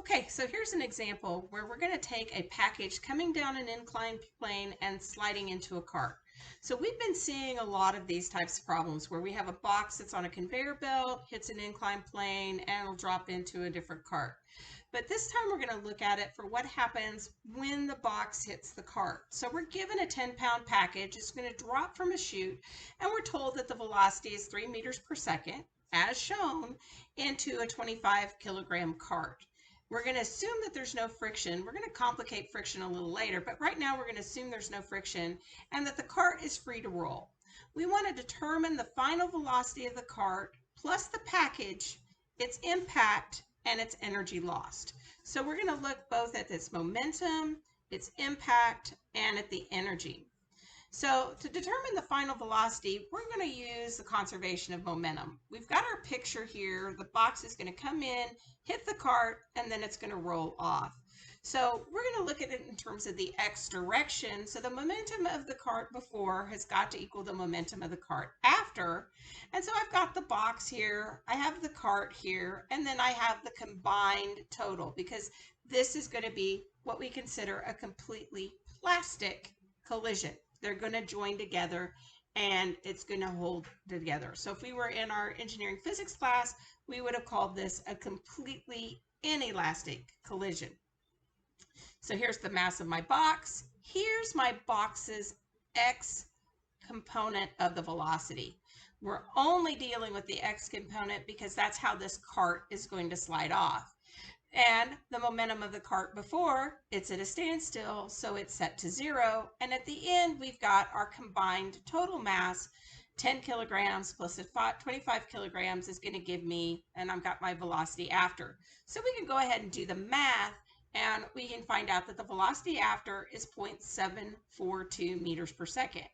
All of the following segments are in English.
Okay, so here's an example where we're going to take a package coming down an inclined plane and sliding into a cart. So we've been seeing a lot of these types of problems where we have a box that's on a conveyor belt, hits an inclined plane, and it'll drop into a different cart. But this time we're going to look at it for what happens when the box hits the cart. So we're given a 10-pound package. It's going to drop from a chute, and we're told that the velocity is 3 meters per second, as shown, into a 25-kilogram cart. We're going to assume that there's no friction. We're going to complicate friction a little later, but right now we're going to assume there's no friction and that the cart is free to roll. We want to determine the final velocity of the cart plus the package, its impact, and its energy lost. So we're going to look both at its momentum, its impact, and at the energy. So to determine the final velocity, we're going to use the conservation of momentum. We've got our picture here. The box is going to come in, hit the cart, and then it's going to roll off. So we're going to look at it in terms of the x direction. So the momentum of the cart before has got to equal the momentum of the cart after. And so I've got the box here, I have the cart here, and then I have the combined total, because this is going to be what we consider a completely plastic collision. They're going to join together and it's going to hold together. So if we were in our engineering physics class, we would have called this a completely inelastic collision. So here's the mass of my box. Here's my box's x component of the velocity. We're only dealing with the x component because that's how this cart is going to slide off. And the momentum of the cart before, it's at a standstill, so it's set to 0. And at the end, we've got our combined total mass, 10 kilograms plus 25 kilograms is going to give me, and I've got my velocity after. So we can go ahead and do the math, and we can find out that the velocity after is 0.742 meters per second.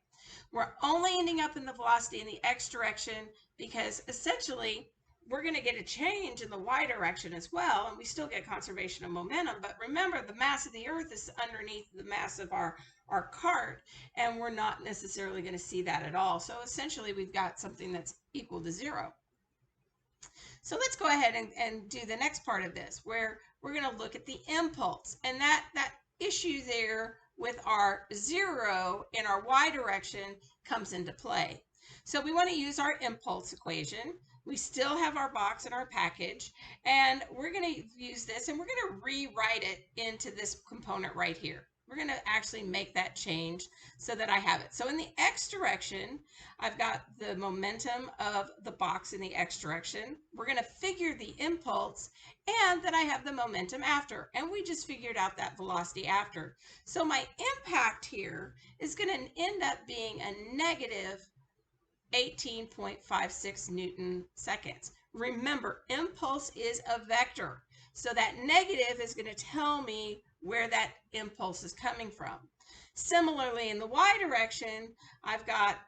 We're only ending up in the velocity in the x direction because essentially we're going to get a change in the y direction as well, and we still get conservation of momentum. But remember, the mass of the Earth is underneath the mass of our cart, and we're not necessarily going to see that at all. So essentially, we've got something that's equal to 0. So let's go ahead and do the next part of this, where we're going to look at the impulse. And that issue there with our 0 in our y direction comes into play. So we want to use our impulse equation. We still have our box and our package, and we're going to use this, and we're going to rewrite it into this component right here. We're going to actually make that change so that I have it. So in the x direction, I've got the momentum of the box in the x direction. We're going to figure the impulse, and then I have the momentum after, and we just figured out that velocity after. So my impact here is going to end up being a negative 18.56 Newton seconds. Remember, impulse is a vector. So that negative is going to tell me where that impulse is coming from. Similarly, in the y direction, I've got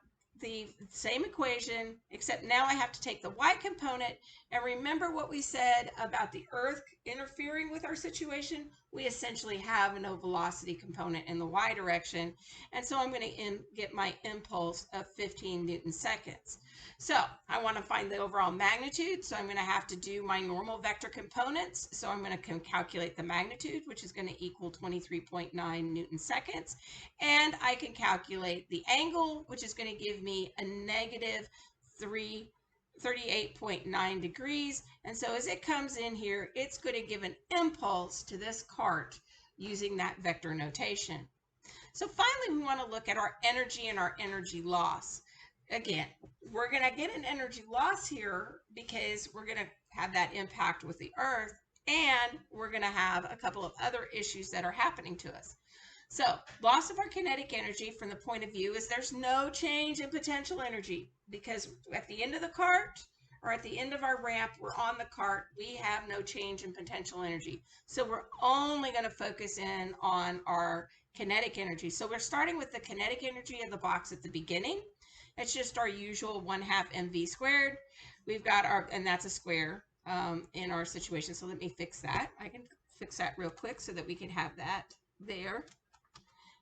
the same equation, except now I have to take the y component. And remember what we said about the Earth interfering with our situation? We essentially have no velocity component in the y direction. And so I'm going to get my impulse of 15 Newton seconds. So I want to find the overall magnitude. So I'm going to have to do my normal vector components. So I'm going to calculate the magnitude, which is going to equal 23.9 Newton seconds. And I can calculate the angle, which is going to give me a negative 38.9 degrees. And so as it comes in here, it's going to give an impulse to this cart using that vector notation. So finally, we want to look at our energy and our energy loss. Again, we're going to get an energy loss here because we're going to have that impact with the Earth, and we're going to have a couple of other issues that are happening to us. So loss of our kinetic energy from the point of view is there's no change in potential energy, because at the end of the cart or at the end of our ramp, we're on the cart, we have no change in potential energy. So we're only going to focus in on our kinetic energy. So we're starting with the kinetic energy of the box at the beginning. It's just our usual 1/2 mv squared. We've got our, and that's a square in our situation. So let me fix that. I can fix that real quick so that we can have that there.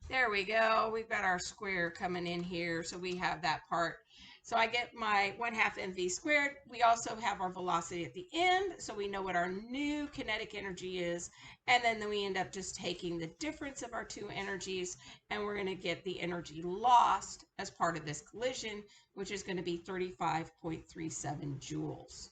There we go. We've got our square coming in here. So we have that part. So I get my 1/2 mv squared. We also have our velocity at the end, so we know what our new kinetic energy is. And then we end up just taking the difference of our two energies, and we're going to get the energy lost as part of this collision, which is going to be 35.37 joules.